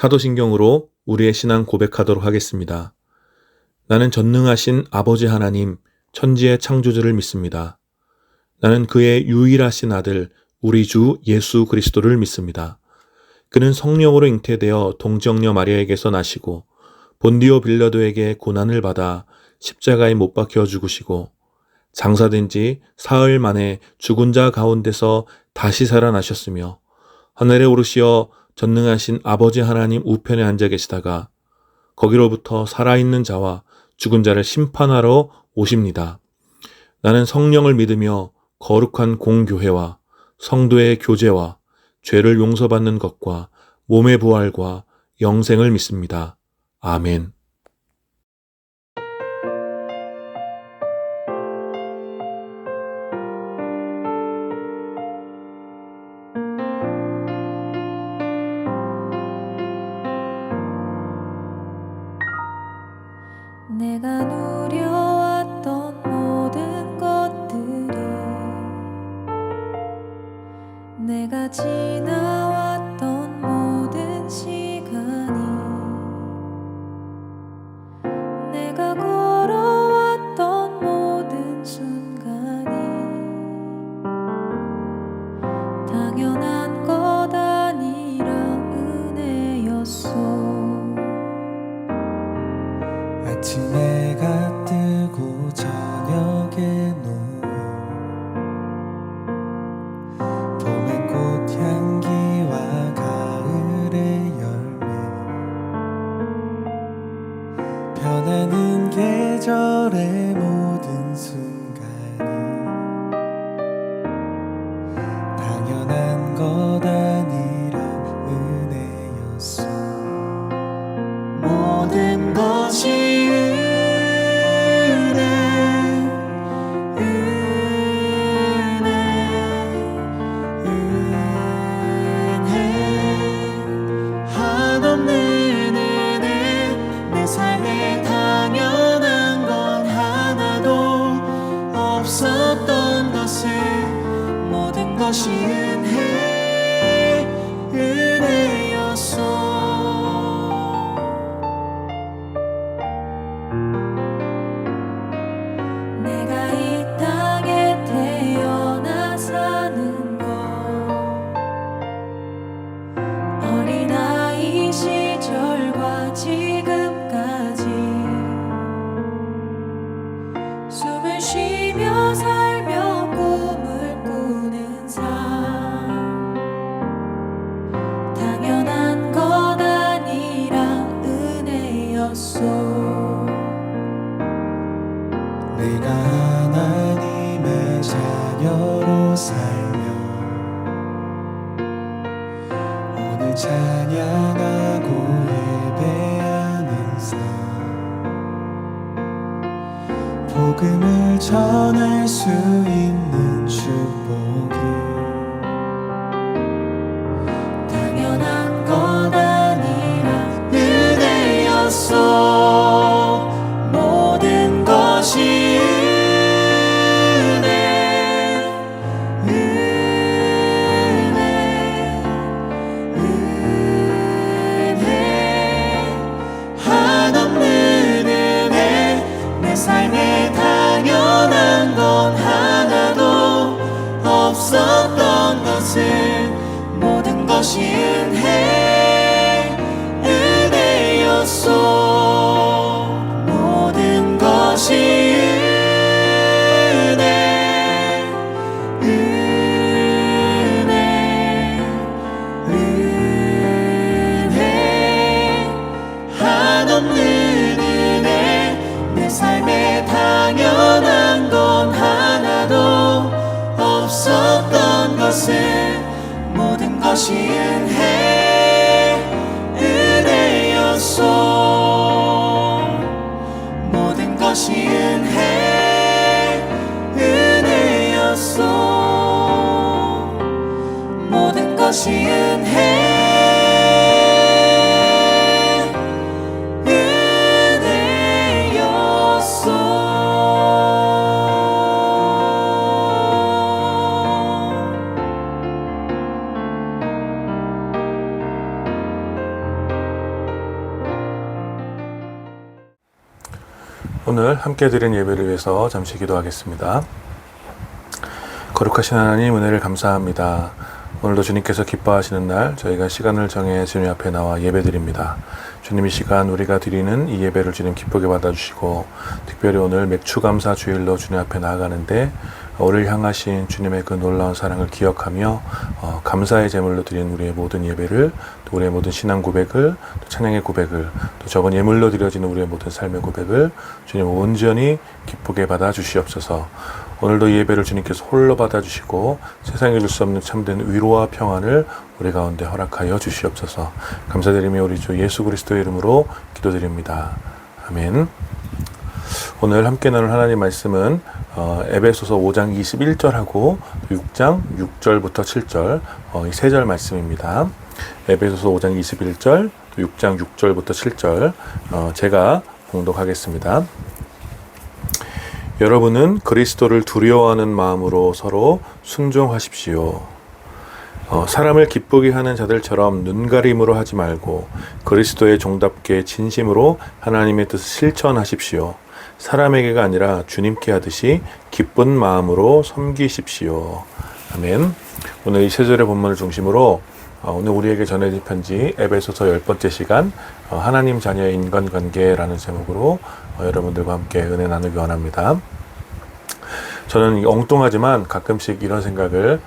사도신경으로 우리의 신앙 고백하도록 하겠습니다. 나는 전능하신 아버지 하나님, 천지의 창조주를 믿습니다. 나는 그의 유일하신 아들, 우리 주 예수 그리스도를 믿습니다. 그는 성령으로 잉태되어 동정녀 마리아에게서 나시고 본디오 빌라도에게 고난을 받아 십자가에 못 박혀 죽으시고 장사된 지 사흘 만에 죽은 자 가운데서 다시 살아나셨으며 하늘에 오르시어 전능하신 아버지 하나님 우편에 앉아 계시다가 거기로부터 살아있는 자와 죽은 자를 심판하러 오십니다. 나는 성령을 믿으며 거룩한 공교회와 성도의 교제와 죄를 용서받는 것과 몸의 부활과 영생을 믿습니다. 아멘. 내가 누려왔던 모든 것들이 내가 지나왔던 모든 시간이 내가 걸어왔던 모든 순간이 당연한 것 아니라 은혜였소. 아침에 해가 뜨고 저녁에 노을 봄의 꽃향기와 가을의 열매 변하는 계절의 모든 순간이 당연한 것 아니라 은혜였소. 모든 것이 것이 은혜였소. 내가 이 땅에 태어나 사는 것 어린아이 시절과 지금까지 숨을 쉬며 살며 꿈을 꾸는 삶 당연한 것 아니라 은혜였소. 내가 하나님의 자녀로 살며 오늘 찬양하고 예배하는 삶 복음을 전할 수 있는 축복이 당연한 것 아니라 은혜였소. 모든 것이 한없는 은혜. 내 삶에 당연한 건 하나도 없었던 것을 모든 것이 은혜였소. 모든 것이 은혜. 한없는 은혜. 내 삶에 당연한 건 하나도 없었던 것을 모든 것이 은혜였소. 모든 것이 은혜였소. 모든 것이 은혜였소. 오늘 함께 드린 예배를 위해서 잠시 기도하겠습니다. 거룩하신 하나님, 은혜를 감사합니다. 오늘도 주님께서 기뻐하시는 날 저희가 시간을 정해 주님 앞에 나와 예배드립니다. 주님, 이 시간 우리가 드리는 이 예배를 주님 기쁘게 받아주시고, 특별히 오늘 맥주감사 주일로 주님 앞에 나아가는데 우리를 향하신 주님의 그 놀라운 사랑을 기억하며 감사의 제물로 드린 우리의 모든 예배를, 또 우리의 모든 신앙 고백을, 또 찬양의 고백을, 또 적은 예물로 드려지는 우리의 모든 삶의 고백을 주님 온전히 기쁘게 받아 주시옵소서. 오늘도 이 예배를 주님께서 홀로 받아주시고 세상에 줄 수 없는 참된 위로와 평안을 우리 가운데 허락하여 주시옵소서. 감사드리며 우리 주 예수 그리스도의 이름으로 기도드립니다. 아멘. 오늘 함께 나눌 하나님 말씀은 에베소서 5장 21절하고 6장 6절부터 7절 이 세 절 말씀입니다. 에베소서 5장 21절, 6장 6절부터 7절 제가 봉독하겠습니다. 여러분은 그리스도를 두려워하는 마음으로 서로 순종하십시오. 사람을 기쁘게 하는 자들처럼 눈가림으로 하지 말고 그리스도의 종답게 진심으로 하나님의 뜻을 실천하십시오. 사람에게가 아니라 주님께 하듯이 기쁜 마음으로 섬기십시오. 아멘. 오늘 이 세 절의 본문을 중심으로 오늘 우리에게 전해진 편지 에베소서 10번째 시간 하나님 자녀의 인간관계라는 제목으로 여러분들과 함께 은혜 나누기 원합니다. 저는 엉뚱하지만 가끔씩 이런 생각을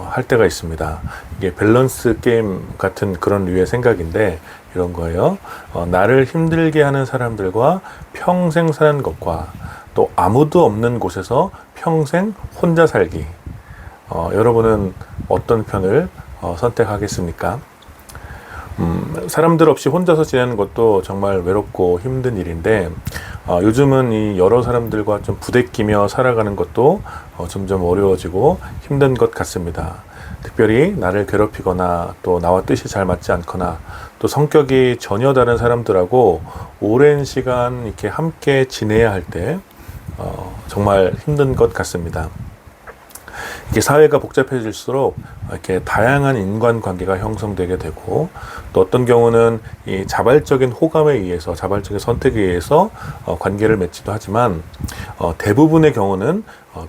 할 때가 있습니다. 이게 밸런스 게임 같은 그런 류의 생각인데 이런 거예요. 나를 힘들게 하는 사람들과 평생 사는 것과 또 아무도 없는 곳에서 평생 혼자 살기. 여러분은 어떤 편을 선택하겠습니까? 사람들 없이 혼자서 지내는 것도 정말 외롭고 힘든 일인데 요즘은 이 여러 사람들과 좀 부대끼며 살아가는 것도 점점 어려워지고 힘든 것 같습니다. 특별히 나를 괴롭히거나 또 나와 뜻이 잘 맞지 않거나 또 성격이 전혀 다른 사람들하고 오랜 시간 이렇게 함께 지내야 할 때 정말 힘든 것 같습니다. 이게 사회가 복잡해질수록 이렇게 다양한 인간관계가 형성되게 되고 또 어떤 경우는 이 자발적인 호감에 의해서 자발적인 선택에 의해서 관계를 맺지도 하지만 대부분의 경우는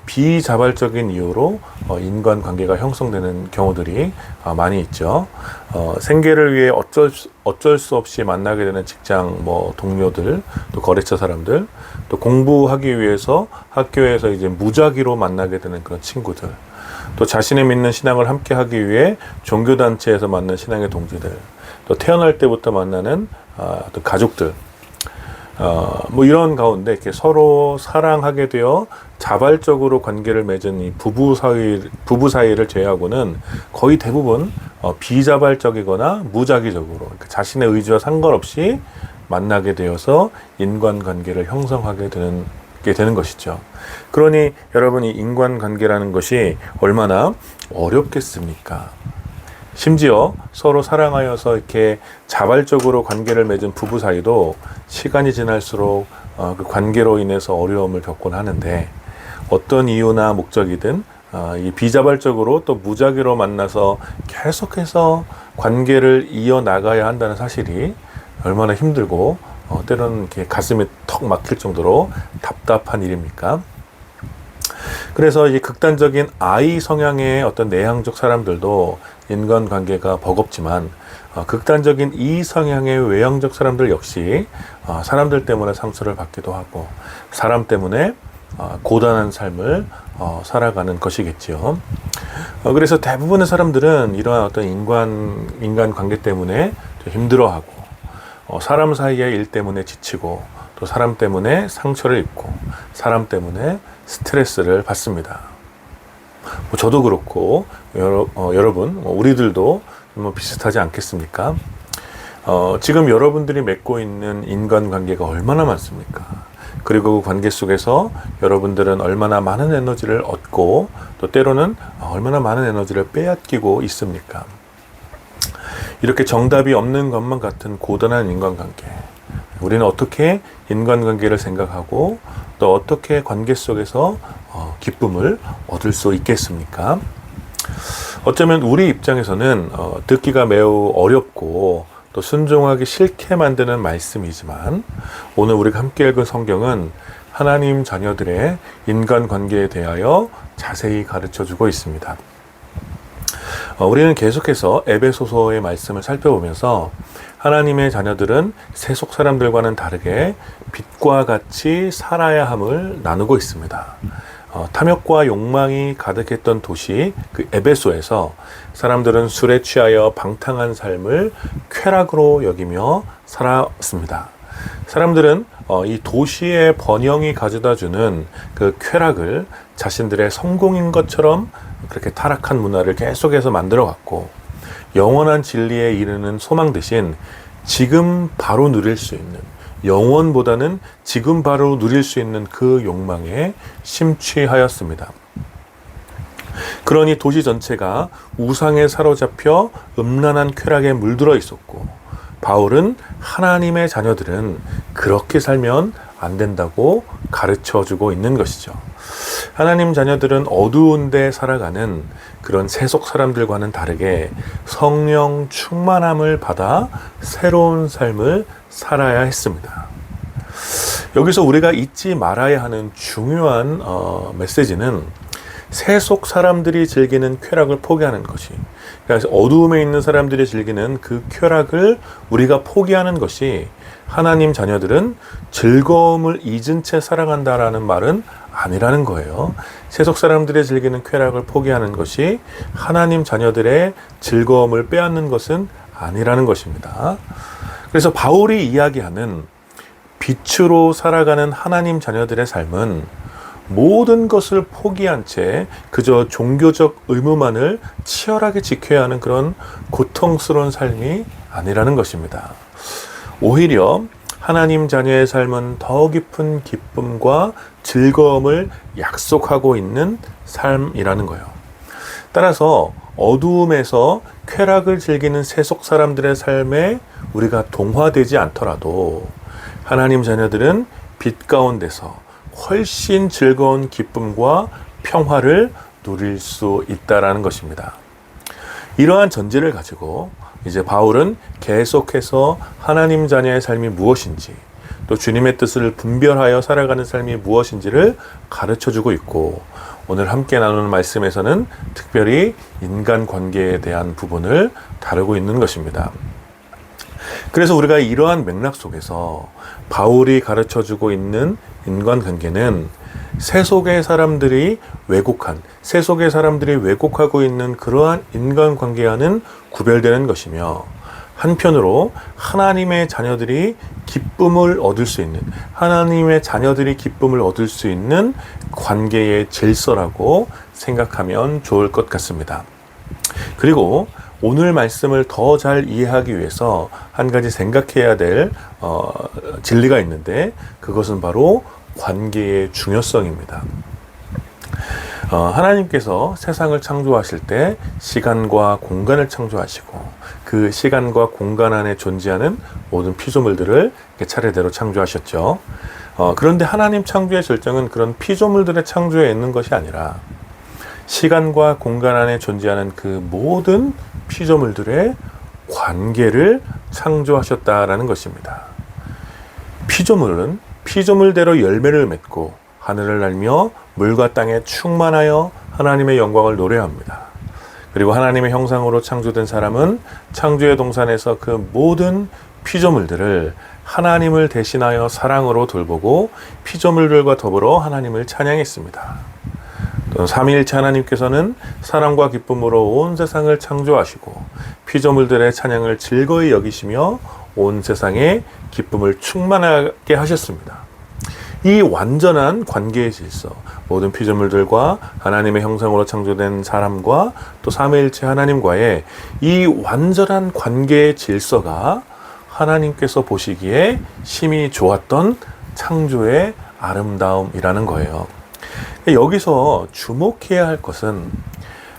비자발적인 이유로 인간관계가 형성되는 경우들이 많이 있죠. 생계를 위해 어쩔 수 없이 만나게 되는 직장 동료들, 또 거래처 사람들, 또 공부하기 위해서 학교에서 이제 무작위로 만나게 되는 그런 친구들, 또 자신의 믿는 신앙을 함께 하기 위해 종교단체에서 만난 신앙의 동지들, 또 태어날 때부터 만나는 또 가족들, 이런 가운데 이렇게 서로 사랑하게 되어 자발적으로 관계를 맺은 이 부부 사이를 제외하고는 거의 대부분 비자발적이거나 무작위적으로 그러니까 자신의 의지와 상관없이 만나게 되어서 인간관계를 형성하게 되는 것이죠. 그러니 여러분이 인간관계라는 것이 얼마나 어렵겠습니까? 심지어 서로 사랑하여서 이렇게 자발적으로 관계를 맺은 부부 사이도 시간이 지날수록 그 관계로 인해서 어려움을 겪곤 하는데 어떤 이유나 목적이든 이 비자발적으로 또 무작위로 만나서 계속해서 관계를 이어나가야 한다는 사실이 얼마나 힘들고 때로는 이렇게 가슴이 턱 막힐 정도로 답답한 일입니까? 그래서 이 극단적인 I 성향의 어떤 내향적 사람들도 인간관계가 버겁지만 극단적인 E 성향의 외향적 사람들 역시 사람들 때문에 상처를 받기도 하고 사람 때문에 고단한 삶을 살아가는 것이겠지요. 그래서 대부분의 사람들은 이러한 어떤 인간관계 때문에 힘들어하고 사람 사이의 일 때문에 지치고 또 사람 때문에 상처를 입고 사람 때문에 스트레스를 받습니다. 저도 그렇고 여러분 우리들도 비슷하지 않겠습니까? 지금 여러분들이 맺고 있는 인간관계가 얼마나 많습니까? 그리고 그 관계 속에서 여러분들은 얼마나 많은 에너지를 얻고 또 때로는 얼마나 많은 에너지를 빼앗기고 있습니까? 이렇게 정답이 없는 것만 같은 고단한 인간관계, 우리는 어떻게 인간관계를 생각하고 또 어떻게 관계 속에서 기쁨을 얻을 수 있겠습니까? 어쩌면 우리 입장에서는 듣기가 매우 어렵고 또 순종하기 싫게 만드는 말씀이지만 오늘 우리가 함께 읽은 성경은 하나님 자녀들의 인간관계에 대하여 자세히 가르쳐주고 있습니다. 우리는 계속해서 에베소서의 말씀을 살펴보면서 하나님의 자녀들은 세속 사람들과는 다르게 빛과 같이 살아야 함을 나누고 있습니다. 탐욕과 욕망이 가득했던 도시 그 에베소에서 사람들은 술에 취하여 방탕한 삶을 쾌락으로 여기며 살았습니다. 사람들은 이 도시의 번영이 가져다주는 그 쾌락을 자신들의 성공인 것처럼 그렇게 타락한 문화를 계속해서 만들어갔고, 영원한 진리에 이르는 소망 대신 지금 바로 누릴 수 있는, 영원보다는 지금 바로 누릴 수 있는 그 욕망에 심취하였습니다. 그러니 도시 전체가 우상에 사로잡혀 음란한 쾌락에 물들어 있었고, 바울은 하나님의 자녀들은 그렇게 살면 안 된다고 가르쳐주고 있는 것이죠. 하나님 자녀들은 어두운 데 살아가는 그런 세속 사람들과는 다르게 성령 충만함을 받아 새로운 삶을 살아야 했습니다. 여기서 우리가 잊지 말아야 하는 중요한 메시지는 세속 사람들이 즐기는 쾌락을 포기하는 것이, 그러니까 어두움에 있는 사람들이 즐기는 그 쾌락을 우리가 포기하는 것이 하나님 자녀들은 즐거움을 잊은 채 살아간다라는 말은 아니라는 거예요. 세속 사람들이 즐기는 쾌락을 포기하는 것이 하나님 자녀들의 즐거움을 빼앗는 것은 아니라는 것입니다. 그래서 바울이 이야기하는 빛으로 살아가는 하나님 자녀들의 삶은 모든 것을 포기한 채 그저 종교적 의무만을 치열하게 지켜야 하는 그런 고통스러운 삶이 아니라는 것입니다. 오히려 하나님 자녀의 삶은 더 깊은 기쁨과 즐거움을 약속하고 있는 삶이라는 거예요. 따라서 어두움에서 쾌락을 즐기는 세속 사람들의 삶에 우리가 동화되지 않더라도 하나님 자녀들은 빛 가운데서 훨씬 즐거운 기쁨과 평화를 누릴 수 있다라는 것입니다. 이러한 전제를 가지고 이제 바울은 계속해서 하나님 자녀의 삶이 무엇인지, 또 주님의 뜻을 분별하여 살아가는 삶이 무엇인지를 가르쳐주고 있고, 오늘 함께 나누는 말씀에서는 특별히 인간관계에 대한 부분을 다루고 있는 것입니다. 그래서 우리가 이러한 맥락 속에서 바울이 가르쳐주고 있는 인간관계는 세속의 사람들이 왜곡하고 있는 그러한 인간관계와는 구별되는 것이며, 한편으로 하나님의 자녀들이 기쁨을 얻을 수 있는 관계의 질서라고 생각하면 좋을 것 같습니다. 그리고 오늘 말씀을 더 잘 이해하기 위해서 한 가지 생각해야 될 진리가 있는데, 그것은 바로 관계의 중요성입니다. 하나님께서 세상을 창조하실 때 시간과 공간을 창조하시고, 그 시간과 공간 안에 존재하는 모든 피조물들을 차례대로 창조하셨죠. 그런데 하나님 창조의 절정은 그런 피조물들의 창조에 있는 것이 아니라 시간과 공간 안에 존재하는 그 모든 피조물들의 관계를 창조하셨다라는 것입니다. 피조물은 피조물대로 열매를 맺고 하늘을 날며 물과 땅에 충만하여 하나님의 영광을 노래합니다. 그리고 하나님의 형상으로 창조된 사람은 창조의 동산에서 그 모든 피조물들을 하나님을 대신하여 사랑으로 돌보고 피조물들과 더불어 하나님을 찬양했습니다. 또 삼위일체 하나님께서는 사랑과 기쁨으로 온 세상을 창조하시고 피조물들의 찬양을 즐거이 여기시며 온 세상에 기쁨을 충만하게 하셨습니다. 이 완전한 관계의 질서, 모든 피조물들과 하나님의 형상으로 창조된 사람과 또 삼위일체 하나님과의 이 완전한 관계의 질서가 하나님께서 보시기에 심히 좋았던 창조의 아름다움이라는 거예요. 여기서 주목해야 할 것은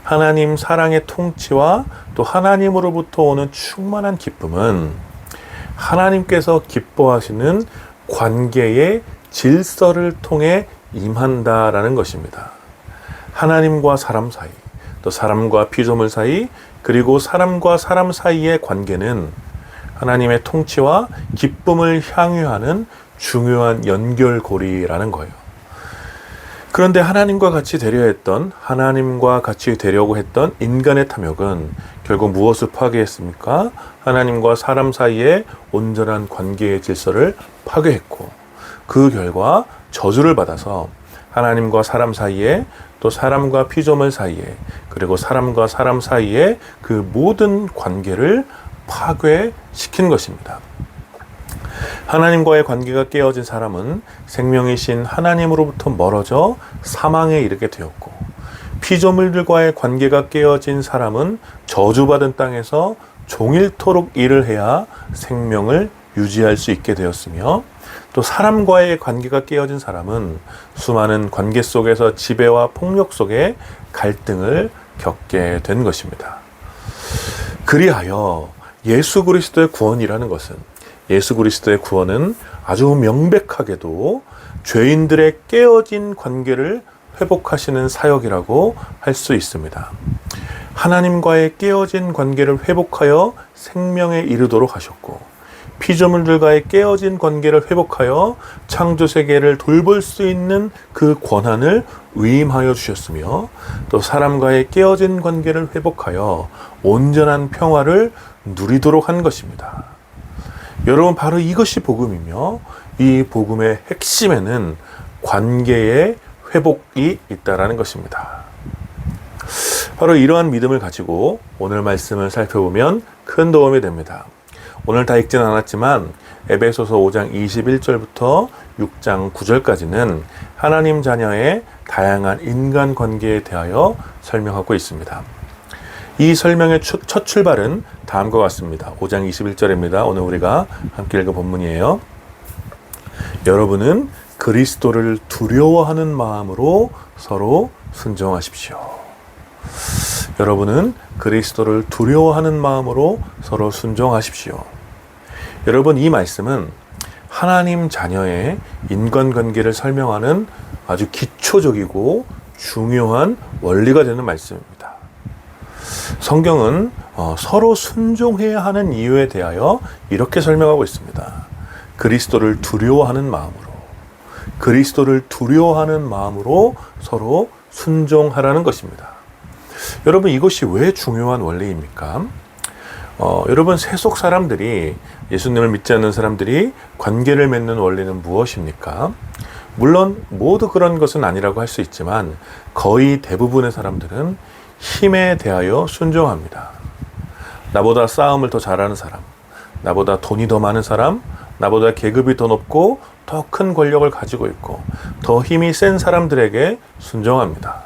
하나님 사랑의 통치와 또 하나님으로부터 오는 충만한 기쁨은 하나님께서 기뻐하시는 관계의 질서를 통해 임한다라는 것입니다. 하나님과 사람 사이, 또 사람과 피조물 사이, 그리고 사람과 사람 사이의 관계는 하나님의 통치와 기쁨을 향유하는 중요한 연결고리라는 거예요. 그런데 하나님과 같이 되려 했던, 하나님과 같이 되려고 했던 인간의 탐욕은 결국 무엇을 파괴했습니까? 하나님과 사람 사이의 온전한 관계의 질서를 파괴했고, 그 결과 저주를 받아서 하나님과 사람 사이에, 또 사람과 피조물 사이에, 그리고 사람과 사람 사이에 그 모든 관계를 파괴시킨 것입니다. 하나님과의 관계가 깨어진 사람은 생명이신 하나님으로부터 멀어져 사망에 이르게 되었고, 피조물들과의 관계가 깨어진 사람은 저주받은 땅에서 종일토록 일을 해야 생명을 유지할 수 있게 되었으며, 또 사람과의 관계가 깨어진 사람은 수많은 관계 속에서 지배와 폭력 속에 갈등을 겪게 된 것입니다. 그리하여 예수 그리스도의 구원이라는 것은, 예수 그리스도의 구원은 아주 명백하게도 죄인들의 깨어진 관계를 회복하시는 사역이라고 할 수 있습니다. 하나님과의 깨어진 관계를 회복하여 생명에 이르도록 하셨고, 피조물들과의 깨어진 관계를 회복하여 창조 세계를 돌볼 수 있는 그 권한을 위임하여 주셨으며, 또 사람과의 깨어진 관계를 회복하여 온전한 평화를 누리도록 한 것입니다. 여러분, 바로 이것이 복음이며, 이 복음의 핵심에는 관계의 회복이 있다라는 것입니다. 바로 이러한 믿음을 가지고 오늘 말씀을 살펴보면 큰 도움이 됩니다. 오늘 다 읽지는 않았지만 에베소서 5장 21절부터 6장 9절까지는 하나님 자녀의 다양한 인간관계에 대하여 설명하고 있습니다. 이 설명의 첫 출발은 다음과 같습니다. 5장 21절입니다. 오늘 우리가 함께 읽은 본문이에요. 여러분은 그리스도를 두려워하는 마음으로 서로 순종하십시오. 여러분은 그리스도를 두려워하는 마음으로 서로 순종하십시오. 여러분, 이 말씀은 하나님 자녀의 인간관계를 설명하는 아주 기초적이고 중요한 원리가 되는 말씀입니다. 성경은 서로 순종해야 하는 이유에 대하여 이렇게 설명하고 있습니다. 그리스도를 두려워하는 마음으로, 그리스도를 두려워하는 마음으로 서로 순종하라는 것입니다. 여러분, 이것이 왜 중요한 원리입니까? 여러분, 세속 사람들이, 예수님을 믿지 않는 사람들이 관계를 맺는 원리는 무엇입니까? 물론 모두 그런 것은 아니라고 할 수 있지만 거의 대부분의 사람들은 힘에 대하여 순종합니다. 나보다 싸움을 더 잘하는 사람, 나보다 돈이 더 많은 사람, 나보다 계급이 더 높고 더 큰 권력을 가지고 있고 더 힘이 센 사람들에게 순종합니다.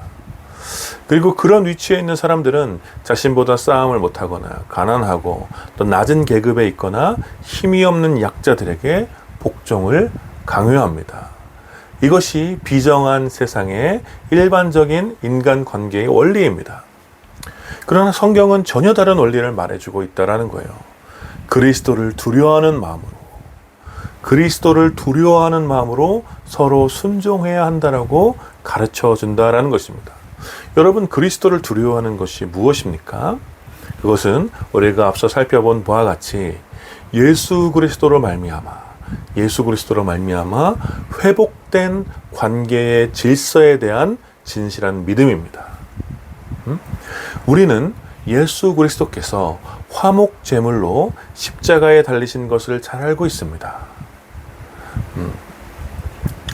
그리고 그런 위치에 있는 사람들은 자신보다 싸움을 못하거나 가난하고 또 낮은 계급에 있거나 힘이 없는 약자들에게 복종을 강요합니다. 이것이 비정한 세상의 일반적인 인간관계의 원리입니다. 그러나 성경은 전혀 다른 원리를 말해주고 있다는 거예요. 그리스도를 두려워하는 마음으로, 그리스도를 두려워하는 마음으로 서로 순종해야 한다라고 가르쳐 준다라는 것입니다. 여러분, 그리스도를 두려워하는 것이 무엇입니까? 그것은 우리가 앞서 살펴본 바와 같이 예수 그리스도로 말미암아 회복된 관계의 질서에 대한 진실한 믿음입니다. 우리는 예수 그리스도께서 화목 제물로 십자가에 달리신 것을 잘 알고 있습니다.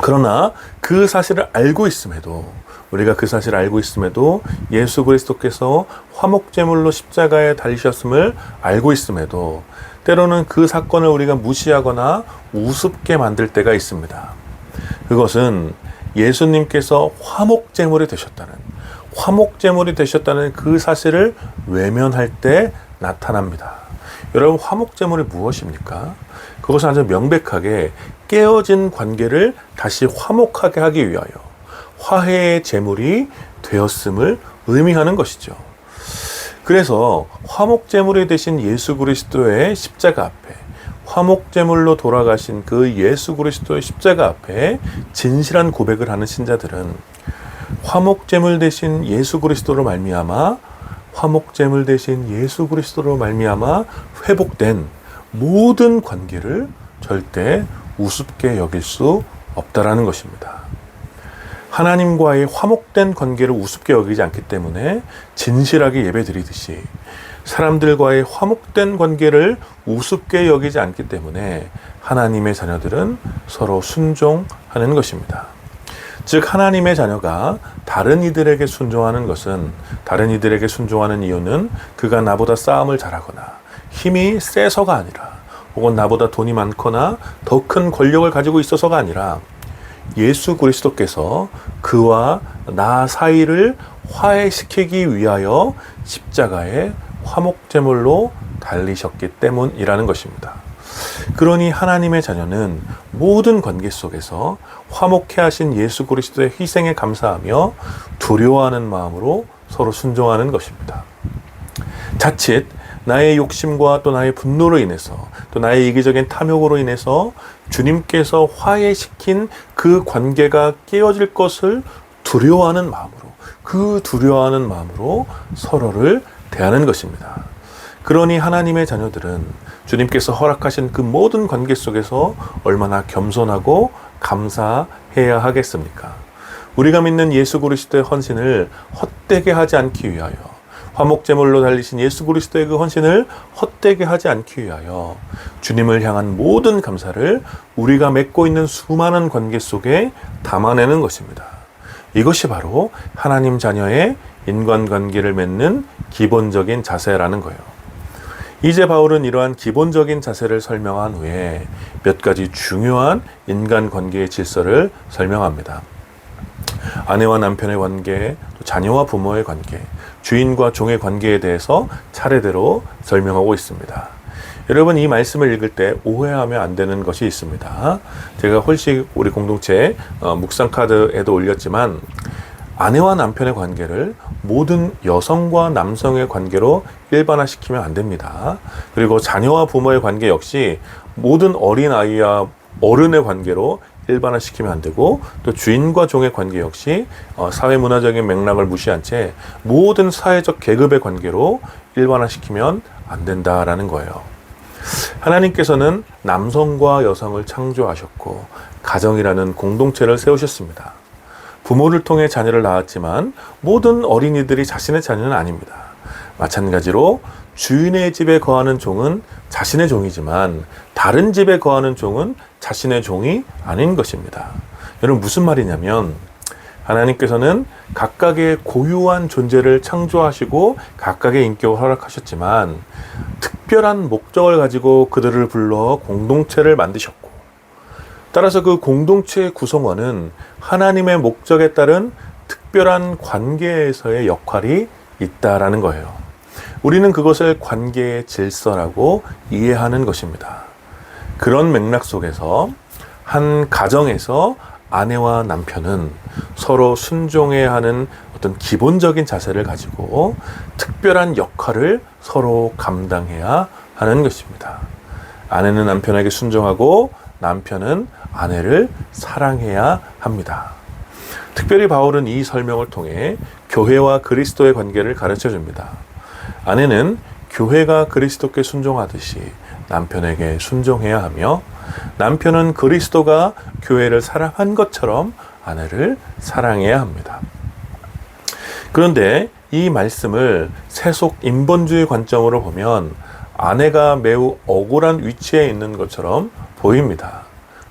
그러나 그 사실을 알고 있음에도, 우리가 그 사실을 알고 있음에도, 예수 그리스도께서 화목 제물로 십자가에 달리셨음을 알고 있음에도 때로는 그 사건을 우리가 무시하거나 우습게 만들 때가 있습니다. 그것은 예수님께서 화목 제물이 되셨다는 그 사실을 외면할 때 나타납니다. 여러분, 화목 제물이 무엇입니까? 그것은 아주 명백하게 깨어진 관계를 다시 화목하게 하기 위하여 화해의 제물이 되었음을 의미하는 것이죠. 그래서 화목 제물이 되신 예수 그리스도의 십자가 앞에, 화목 제물로 돌아가신 그 예수 그리스도의 십자가 앞에 진실한 고백을 하는 신자들은 화목 제물 대신 예수 그리스도로 말미암아 회복된 모든 관계를 절대 우습게 여길 수 없다라는 것입니다. 하나님과의 화목된 관계를 우습게 여기지 않기 때문에 진실하게 예배드리듯이 사람들과의 화목된 관계를 우습게 여기지 않기 때문에 하나님의 자녀들은 서로 순종하는 것입니다. 즉 하나님의 자녀가 다른 이들에게 순종하는 것은, 다른 이들에게 순종하는 이유는 그가 나보다 싸움을 잘하거나 힘이 세서가 아니라, 혹은 나보다 돈이 많거나 더 큰 권력을 가지고 있어서가 아니라 예수 그리스도께서 그와 나 사이를 화해시키기 위하여 십자가에 화목제물로 달리셨기 때문이라는 것입니다. 그러니 하나님의 자녀는 모든 관계 속에서 화목해 하신 예수 그리스도의 희생에 감사하며 두려워하는 마음으로 서로 순종하는 것입니다. 자칫 나의 욕심과 또 나의 분노로 인해서, 또 나의 이기적인 탐욕으로 인해서 주님께서 화해시킨 그 관계가 깨어질 것을 두려워하는 마음으로, 그 두려워하는 마음으로 서로를 대하는 것입니다. 그러니 하나님의 자녀들은 주님께서 허락하신 그 모든 관계 속에서 얼마나 겸손하고 감사해야 하겠습니까? 우리가 믿는 예수 그리스도의 헌신을 헛되게 하지 않기 위하여, 화목제물로 달리신 예수 그리스도의 그 헌신을 헛되게 하지 않기 위하여 주님을 향한 모든 감사를 우리가 맺고 있는 수많은 관계 속에 담아내는 것입니다. 이것이 바로 하나님 자녀의 인간관계를 맺는 기본적인 자세라는 거예요. 이제 바울은 이러한 기본적인 자세를 설명한 후에 몇 가지 중요한 인간관계의 질서를 설명합니다. 아내와 남편의 관계, 또 자녀와 부모의 관계, 주인과 종의 관계에 대해서 차례대로 설명하고 있습니다. 여러분, 이 말씀을 읽을 때 오해하면 안 되는 것이 있습니다. 제가 홀씩 우리 공동체 묵상 카드에도 올렸지만, 아내와 남편의 관계를 모든 여성과 남성의 관계로 일반화시키면 안 됩니다. 그리고 자녀와 부모의 관계 역시 모든 어린아이와 어른의 관계로 일반화시키면 안 되고, 또 주인과 종의 관계 역시 사회문화적인 맥락을 무시한 채 모든 사회적 계급의 관계로 일반화시키면 안 된다라는 거예요. 하나님께서는 남성과 여성을 창조하셨고 가정이라는 공동체를 세우셨습니다. 부모를 통해 자녀를 낳았지만 모든 어린이들이 자신의 자녀는 아닙니다. 마찬가지로 주인의 집에 거하는 종은 자신의 종이지만 다른 집에 거하는 종은 자신의 종이 아닌 것입니다. 여러분, 무슨 말이냐면 하나님께서는 각각의 고유한 존재를 창조하시고 각각의 인격을 허락하셨지만 특별한 목적을 가지고 그들을 불러 공동체를 만드셨고, 따라서 그 공동체의 구성원은 하나님의 목적에 따른 특별한 관계에서의 역할이 있다라는 거예요. 우리는 그것을 관계의 질서라고 이해하는 것입니다. 그런 맥락 속에서 한 가정에서 아내와 남편은 서로 순종해야 하는 어떤 기본적인 자세를 가지고 특별한 역할을 서로 감당해야 하는 것입니다. 아내는 남편에게 순종하고 남편은 아내를 사랑해야 합니다. 특별히 바울은 이 설명을 통해 교회와 그리스도의 관계를 가르쳐 줍니다. 아내는 교회가 그리스도께 순종하듯이 남편에게 순종해야 하며, 남편은 그리스도가 교회를 사랑한 것처럼 아내를 사랑해야 합니다. 그런데 이 말씀을 세속 인본주의 관점으로 보면 아내가 매우 억울한 위치에 있는 것처럼 보입니다.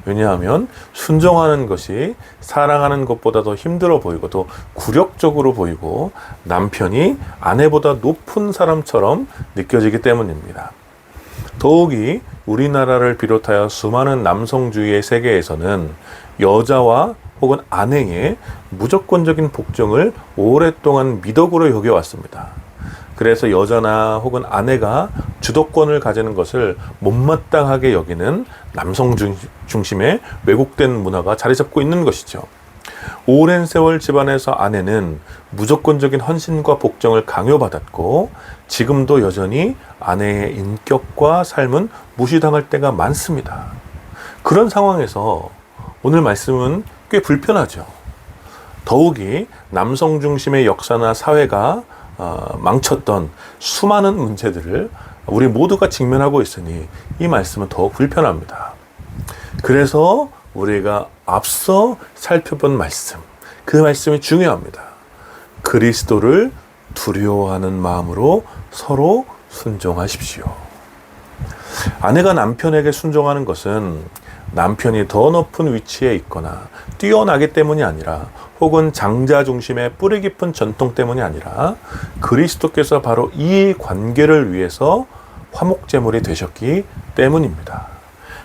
왜냐하면 순종하는 것이 사랑하는 것보다 더 힘들어 보이고 또 굴욕적으로 보이고 남편이 아내보다 높은 사람처럼 느껴지기 때문입니다. 더욱이 우리나라를 비롯하여 수많은 남성주의의 세계에서는 여자와 혹은 아내의 무조건적인 복종을 오랫동안 미덕으로 여겨왔습니다. 그래서 여자나 혹은 아내가 주도권을 가지는 것을 못마땅하게 여기는 남성 중심의 왜곡된 문화가 자리 잡고 있는 것이죠. 오랜 세월 집안에서 아내는 무조건적인 헌신과 복종을 강요받았고 지금도 여전히 아내의 인격과 삶은 무시당할 때가 많습니다. 그런 상황에서 오늘 말씀은 꽤 불편하죠. 더욱이 남성 중심의 역사나 사회가 망쳤던 수많은 문제들을 우리 모두가 직면하고 있으니 이 말씀은 더 불편합니다. 그래서 우리가 앞서 살펴본 말씀, 그 말씀이 중요합니다. 그리스도를 두려워하는 마음으로 서로 순종하십시오. 아내가 남편에게 순종하는 것은 남편이 더 높은 위치에 있거나 뛰어나기 때문이 아니라, 혹은 장자 중심의 뿌리 깊은 전통 때문이 아니라, 그리스도께서 바로 이 관계를 위해서 화목제물이 되셨기 때문입니다.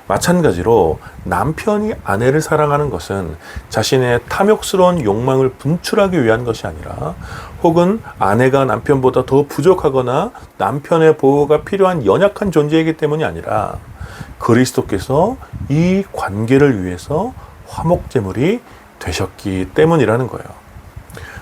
마찬가지로 남편이 아내를 사랑하는 것은 자신의 탐욕스러운 욕망을 분출하기 위한 것이 아니라, 혹은 아내가 남편보다 더 부족하거나 남편의 보호가 필요한 연약한 존재이기 때문이 아니라, 그리스도께서 이 관계를 위해서 화목제물이 되셨기 때문이라는 거예요.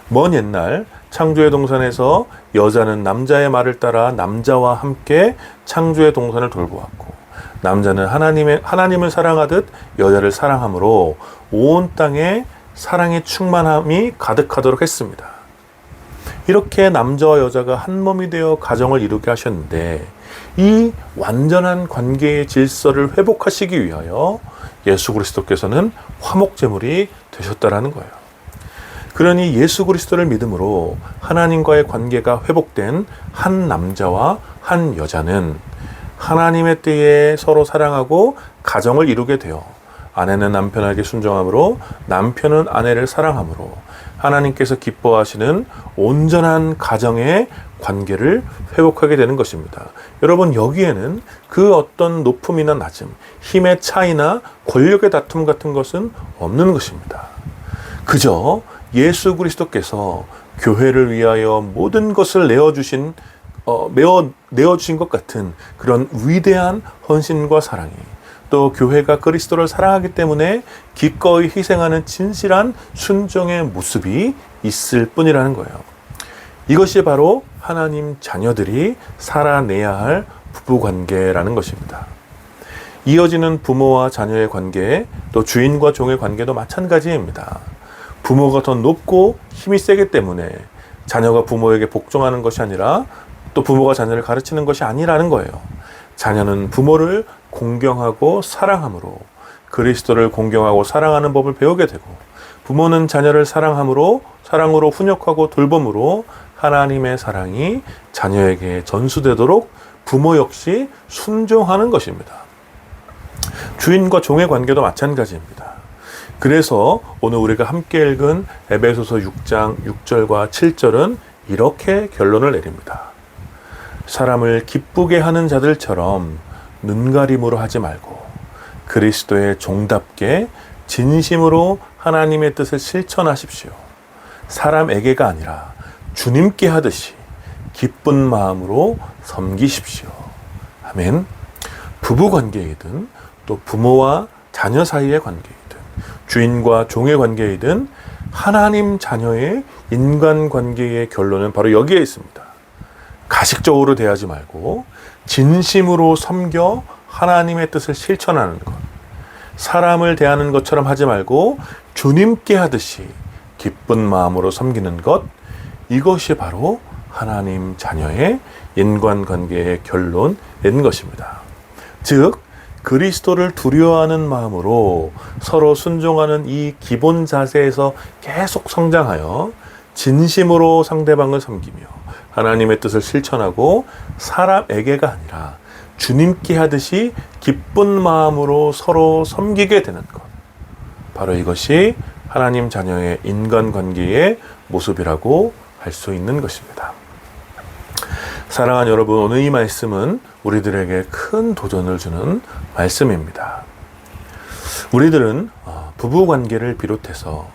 먼 옛날 창조의 동산에서 여자는 남자의 말을 따라 남자와 함께 창조의 동산을 돌보았고, 남자는 하나님을 사랑하듯 여자를 사랑함으로 온 땅에 사랑의 충만함이 가득하도록 했습니다. 이렇게 남자와 여자가 한 몸이 되어 가정을 이루게 하셨는데, 이 완전한 관계의 질서를 회복하시기 위하여 예수 그리스도께서는 화목제물이 되셨다라는 거예요. 그러니 예수 그리스도를 믿음으로 하나님과의 관계가 회복된 한 남자와 한 여자는 하나님의 때에 서로 사랑하고 가정을 이루게 되어, 아내는 남편에게 순종함으로 남편은 아내를 사랑함으로 하나님께서 기뻐하시는 온전한 가정의 관계를 회복하게 되는 것입니다. 여러분, 여기에는 그 어떤 높음이나 낮음, 힘의 차이나 권력의 다툼 같은 것은 없는 것입니다. 그저 예수 그리스도께서 교회를 위하여 모든 것을 내어주신 것 같은 그런 위대한 헌신과 사랑이, 또 교회가 그리스도를 사랑하기 때문에 기꺼이 희생하는 진실한 순종의 모습이 있을 뿐이라는 거예요. 이것이 바로 하나님 자녀들이 살아내야 할 부부관계라는 것입니다. 이어지는 부모와 자녀의 관계, 또 주인과 종의 관계도 마찬가지입니다. 부모가 더 높고 힘이 세기 때문에 자녀가 부모에게 복종하는 것이 아니라, 또 부모가 자녀를 가르치는 것이 아니라는 거예요. 자녀는 부모를 공경하고 사랑함으로 그리스도를 공경하고 사랑하는 법을 배우게 되고, 부모는 자녀를 사랑으로 훈육하고 돌봄으로 하나님의 사랑이 자녀에게 전수되도록 부모 역시 순종하는 것입니다. 주인과 종의 관계도 마찬가지입니다. 그래서 오늘 우리가 함께 읽은 에베소서 6장 6절과 7절은 이렇게 결론을 내립니다. 사람을 기쁘게 하는 자들처럼 눈가림으로 하지 말고 그리스도의 종답게 진심으로 하나님의 뜻을 실천하십시오. 사람에게가 아니라 주님께 하듯이 기쁜 마음으로 섬기십시오. 아멘. 부부 관계이든, 또 부모와 자녀 사이의 관계이든, 주인과 종의 관계이든, 하나님 자녀의 인간 관계의 결론은 바로 여기에 있습니다. 가식적으로 대하지 말고 진심으로 섬겨 하나님의 뜻을 실천하는 것. 사람을 대하는 것처럼 하지 말고 주님께 하듯이 기쁜 마음으로 섬기는 것. 이것이 바로 하나님 자녀의 인간관계의 결론인 것입니다. 즉, 그리스도를 두려워하는 마음으로 서로 순종하는 이 기본 자세에서 계속 성장하여 진심으로 상대방을 섬기며 하나님의 뜻을 실천하고 사람에게가 아니라 주님께 하듯이 기쁜 마음으로 서로 섬기게 되는 것. 바로 이것이 하나님 자녀의 인간관계의 모습이라고 할 수 있는 것입니다. 사랑하는 여러분, 오늘 이 말씀은 우리들에게 큰 도전을 주는 말씀입니다. 우리들은 부부관계를 비롯해서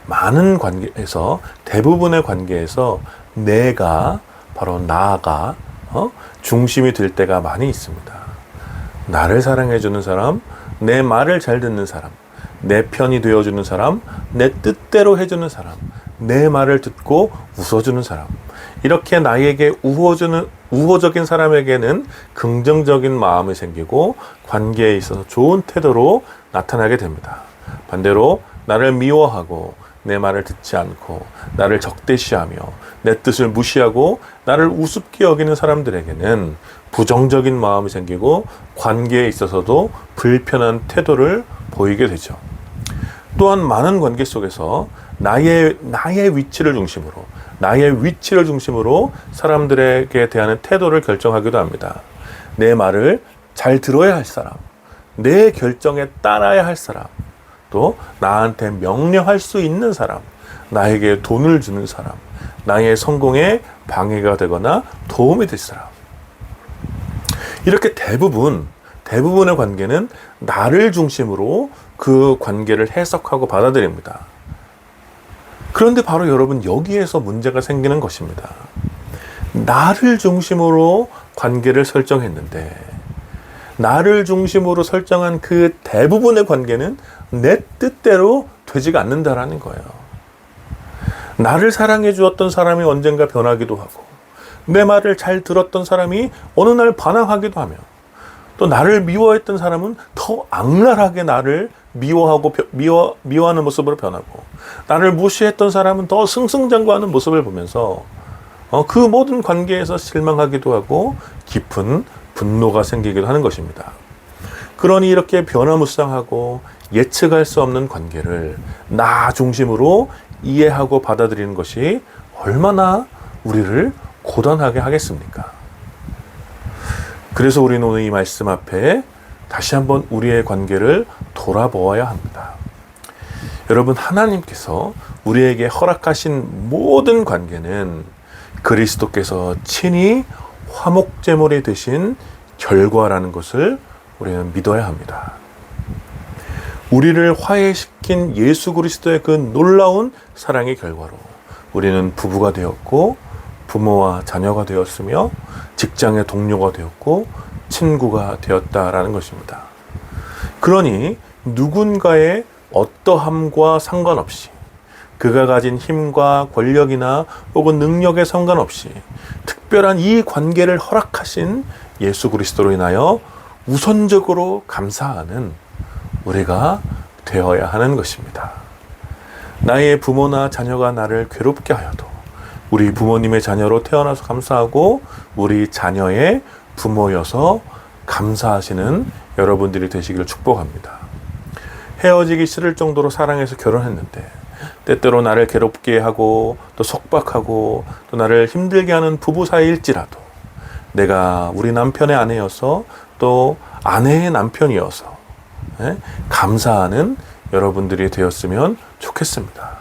많은 관계에서, 대부분의 관계에서 내가, 바로 나가 중심이 될 때가 많이 있습니다. 나를 사랑해주는 사람, 내 말을 잘 듣는 사람, 내 편이 되어주는 사람, 내 뜻대로 해주는 사람, 내 말을 듣고 웃어주는 사람, 이렇게 나에게 우호적인 사람에게는 긍정적인 마음이 생기고 관계에 있어서 좋은 태도로 나타나게 됩니다. 반대로 나를 미워하고 내 말을 듣지 않고 나를 적대시하며 내 뜻을 무시하고 나를 우습게 여기는 사람들에게는 부정적인 마음이 생기고 관계에 있어서도 불편한 태도를 보이게 되죠. 또한 많은 관계 속에서 나의 위치를 중심으로 사람들에게 대하는 태도를 결정하기도 합니다. 내 말을 잘 들어야 할 사람, 내 결정에 따라야 할 사람, 또 나한테 명령할 수 있는 사람, 나에게 돈을 주는 사람, 나의 성공에 방해가 되거나 도움이 될 사람. 이렇게 대부분의 관계는 나를 중심으로 그 관계를 해석하고 받아들입니다. 그런데 바로 여러분, 여기에서 문제가 생기는 것입니다. 나를 중심으로 관계를 설정했는데, 나를 중심으로 설정한 그 대부분의 관계는 내 뜻대로 되지가 않는다라는 거예요. 나를 사랑해 주었던 사람이 언젠가 변하기도 하고, 내 말을 잘 들었던 사람이 어느 날 반항하기도 하며, 또 나를 미워했던 사람은 더 악랄하게 나를 미워하는 모습으로 변하고, 나를 무시했던 사람은 더 승승장구하는 모습을 보면서 그 모든 관계에서 실망하기도 하고 깊은 분노가 생기기도 하는 것입니다. 그러니 이렇게 변화무쌍하고 예측할 수 없는 관계를 나 중심으로 이해하고 받아들이는 것이 얼마나 우리를 고단하게 하겠습니까? 그래서 우리는 오늘 이 말씀 앞에 다시 한번 우리의 관계를 돌아보아야 합니다. 여러분, 하나님께서 우리에게 허락하신 모든 관계는 그리스도께서 친히 화목제물이 되신 결과라는 것을 우리는 믿어야 합니다. 우리를 화해시킨 예수 그리스도의 그 놀라운 사랑의 결과로 우리는 부부가 되었고, 부모와 자녀가 되었으며, 직장의 동료가 되었고, 친구가 되었다라는 것입니다. 그러니 누군가의 어떠함과 상관없이, 그가 가진 힘과 권력이나 혹은 능력에 상관없이 특별한 이 관계를 허락하신 예수 그리스도로 인하여 우선적으로 감사하는 우리가 되어야 하는 것입니다. 나의 부모나 자녀가 나를 괴롭게 하여도 우리 부모님의 자녀로 태어나서 감사하고, 우리 자녀의 부모여서 감사하시는 여러분들이 되시기를 축복합니다. 헤어지기 싫을 정도로 사랑해서 결혼했는데 때때로 나를 괴롭게 하고 또 속박하고 또 나를 힘들게 하는 부부 사이일지라도 내가 우리 남편의 아내여서 또 아내의 남편이어서 감사하는 여러분들이 되었으면 좋겠습니다.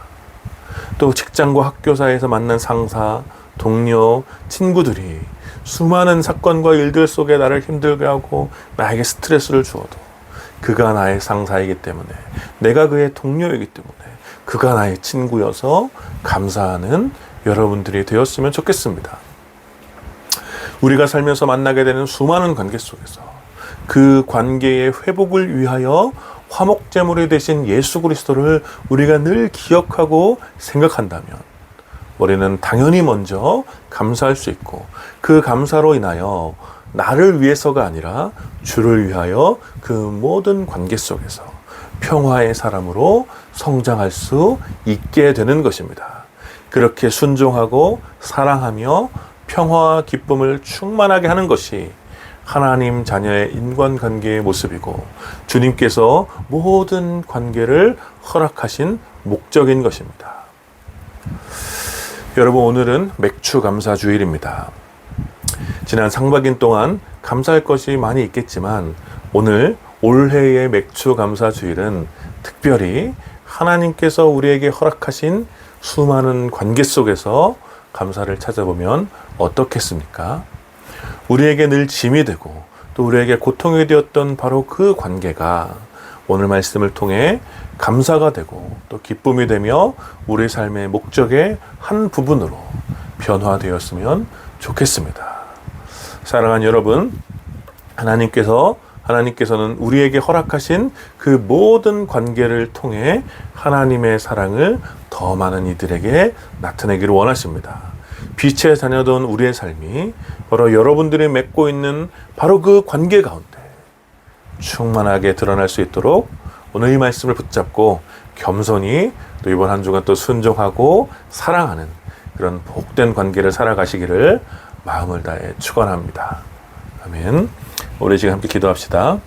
또 직장과 학교 사이에서 만난 상사, 동료, 친구들이 수많은 사건과 일들 속에 나를 힘들게 하고 나에게 스트레스를 주어도 그가 나의 상사이기 때문에, 내가 그의 동료이기 때문에, 그가 나의 친구여서 감사하는 여러분들이 되었으면 좋겠습니다. 우리가 살면서 만나게 되는 수많은 관계 속에서 그 관계의 회복을 위하여 화목제물이 되신 예수 그리스도를 우리가 늘 기억하고 생각한다면 우리는 당연히 먼저 감사할 수 있고, 그 감사로 인하여 나를 위해서가 아니라 주를 위하여 그 모든 관계 속에서 평화의 사람으로 성장할 수 있게 되는 것입니다. 그렇게 순종하고 사랑하며 평화와 기쁨을 충만하게 하는 것이 하나님 자녀의 인간관계의 모습이고, 주님께서 모든 관계를 허락하신 목적인 것입니다. 여러분, 오늘은 맥추감사주일입니다. 지난 상반기 동안 감사할 것이 많이 있겠지만 오늘 올해의 맥추감사주일은 특별히 하나님께서 우리에게 허락하신 수많은 관계 속에서 감사를 찾아보면 어떻겠습니까? 우리에게 늘 짐이 되고 또 우리에게 고통이 되었던 바로 그 관계가 오늘 말씀을 통해 감사가 되고 또 기쁨이 되며 우리 삶의 목적의 한 부분으로 변화되었으면 좋겠습니다. 사랑하는 여러분, 하나님께서는 우리에게 허락하신 그 모든 관계를 통해 하나님의 사랑을 더 많은 이들에게 나타내기를 원하십니다. 빛의 자녀던 우리의 삶이 바로 여러분들이 맺고 있는 바로 그 관계 가운데 충만하게 드러날 수 있도록 오늘 이 말씀을 붙잡고 겸손히 또 이번 한 주간 또 순종하고 사랑하는 그런 복된 관계를 살아가시기를 마음을 다해 축원합니다. 아멘. 우리 지금 함께 기도합시다.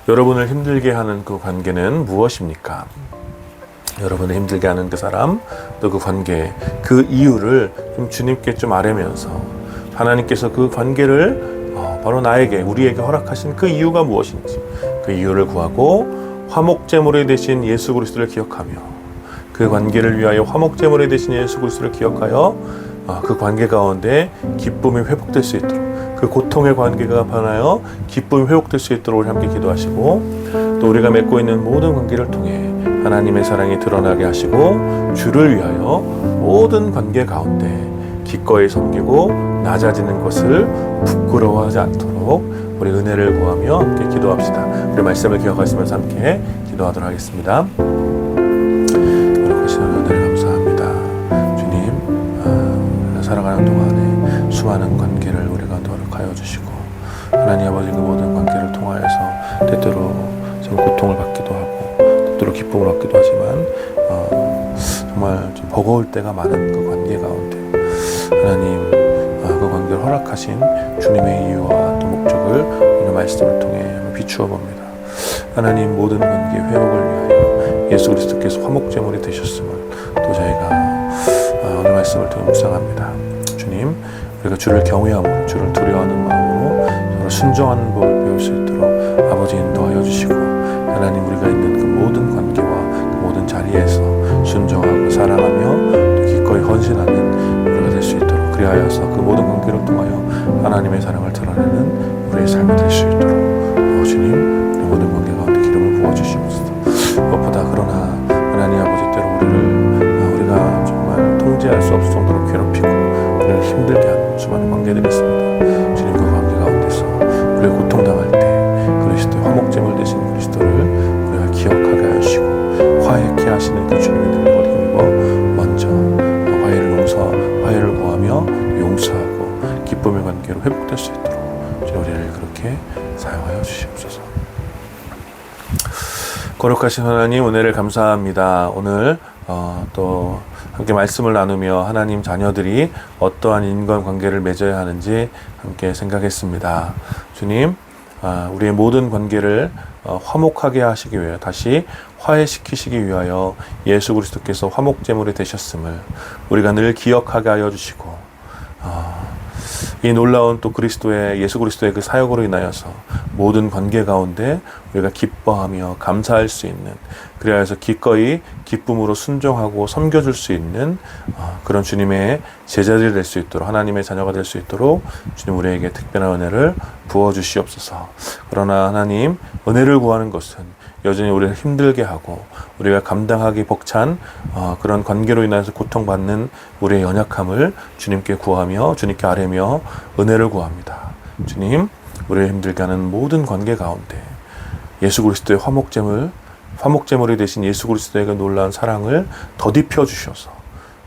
여러분을 힘들게 하는 그 관계는 무엇입니까? 여러분을 힘들게 하는 그 사람, 또 그 관계, 그 이유를 좀 주님께 좀 아뢰면서 하나님께서 그 관계를 바로 나에게, 우리에게 허락하신 그 이유가 무엇인지 그 이유를 구하고 화목제물이 되신 예수 그리스도를 기억하며 그 관계를 위하여 화목제물이 되신 예수 그리스도를 기억하여 그 관계 가운데 기쁨이 회복될 수 있도록, 그 고통의 관계가 변하여 기쁨이 회복될 수 있도록 우리 함께 기도하시고, 또 우리가 맺고 있는 모든 관계를 통해 하나님의 사랑이 드러나게 하시고 주를 위하여 모든 관계 가운데 기꺼이 섬기고 낮아지는 것을 부끄러워하지 않도록 우리 은혜를 구하며 함께 기도합시다. 우리 말씀을 기억하시면서 함께 기도하도록 하겠습니다. 거룩하신 은혜를 감사합니다. 주님, 우리가 살아가는 동안에 수많은 관계를 우리가 노력하여 주시고, 하나님 아버지 그 모든 관계를 통하여서 때때로 좀 고통을 받기도 하고 때때로 기쁨을 얻기도 하지만 정말 좀 버거울 때가 많은 그 관계 가운데 하나님 그 관계를 허락하신 주님의 이유와 또 목적을 오늘 말씀을 통해 비추어 봅니다. 하나님, 모든 관계 회복을 위하여 예수 그리스도께서 화목제물이 되셨음을 또 저희가 오늘 말씀을 통해 묵상합니다. 주님, 우리가 주를 경외함으로, 주를 두려워하는 마음으로 서로 순종하는 법을 배울 수 있도록 아버지 인도하여 주시고, 하나님, 우리가 있는 그 모든 관계와 그 모든 자리에서 순종하고 사랑하며 또 기꺼이 헌신하는 우리가 될 수 있도록, 그리하여서 그 모든 관계를 통하여 하나님의 사랑을 드러내는 우리의 삶이 될 수 있도록 주님, 우리 모든 관계 가운데 기름을 부어주시옵소서. 무엇보다 그러나 하나님 아버지, 때로 우리가 정말 통제할 수 없을 정도로 괴롭히고 우리를 힘들게 하는 수많은 관계들이 있습니다. 주님, 그 관계 가운데서 우리가 고통당할 때 그리스도의 화목제물 되신 그리스도를 우리가 기억하게 하시고 화해케 하시는 그 주님의 능력을 힘입어 먼저 화해를 구하며 용서하고 기쁨의 관계로 회복될 수 있도록 주님, 우리를 그렇게 사용하여 주시옵소서. 거룩하신 하나님, 은혜를 감사합니다. 오늘 또 함께 말씀을 나누며 하나님 자녀들이 어떠한 인간관계를 맺어야 하는지 함께 생각했습니다. 주님, 우리의 모든 관계를 화목하게 하시기 위하여, 다시 화해시키시기 위하여 예수 그리스도께서 화목제물이 되셨음을 우리가 늘 기억하게 하여 주시고, 이 놀라운 또 예수 그리스도의 그 사역으로 인하여서 모든 관계 가운데 우리가 기뻐하며 감사할 수 있는, 그래서 기꺼이 기쁨으로 순종하고 섬겨줄 수 있는 그런 주님의 제자들이 될 수 있도록, 하나님의 자녀가 될 수 있도록 주님, 우리에게 특별한 은혜를 부어주시옵소서. 그러나 하나님, 은혜를 구하는 것은 여전히 우리를 힘들게 하고 우리가 감당하기 벅찬 그런 관계로 인해서 고통받는 우리의 연약함을 주님께 구하며 주님께 아뢰며 은혜를 구합니다. 주님, 우리를 힘들게 하는 모든 관계 가운데 예수 그리스도의 화목제물이 되신 예수 그리스도의 그 놀라운 사랑을 더딥혀 주셔서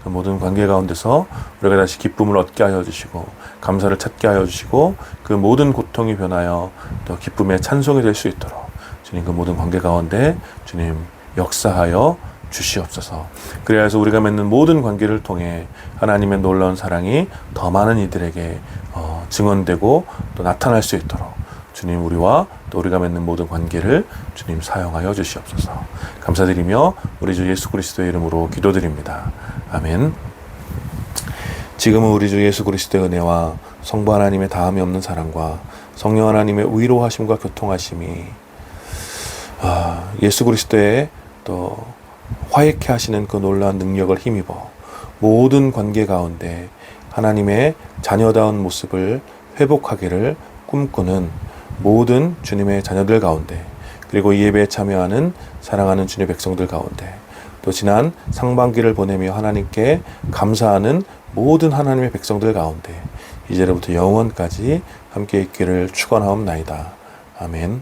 그 모든 관계 가운데서 우리가 다시 기쁨을 얻게 하여 주시고 감사를 찾게 하여 주시고 그 모든 고통이 변하여 또 기쁨의 찬송이 될 수 있도록 주님, 그 모든 관계 가운데 주님 역사하여 주시옵소서. 그래서 우리가 맺는 모든 관계를 통해 하나님의 놀라운 사랑이 더 많은 이들에게 증언되고 또 나타날 수 있도록 주님, 우리와 또 우리가 맺는 모든 관계를 주님 사용하여 주시옵소서. 감사드리며 우리 주 예수 그리스도의 이름으로 기도드립니다. 아멘. 지금은 우리 주 예수 그리스도의 은혜와 성부 하나님의 다함이 없는 사랑과 성령 하나님의 위로하심과 교통하심이 예수 그리스도의 또 화해케 하시는 그 놀라운 능력을 힘입어 모든 관계 가운데 하나님의 자녀다운 모습을 회복하기를 꿈꾸는 모든 주님의 자녀들 가운데, 그리고 이 예배에 참여하는 사랑하는 주님의 백성들 가운데, 또 지난 상반기를 보내며 하나님께 감사하는 모든 하나님의 백성들 가운데 이제로부터 영원까지 함께 있기를 축원하옵나이다. 아멘.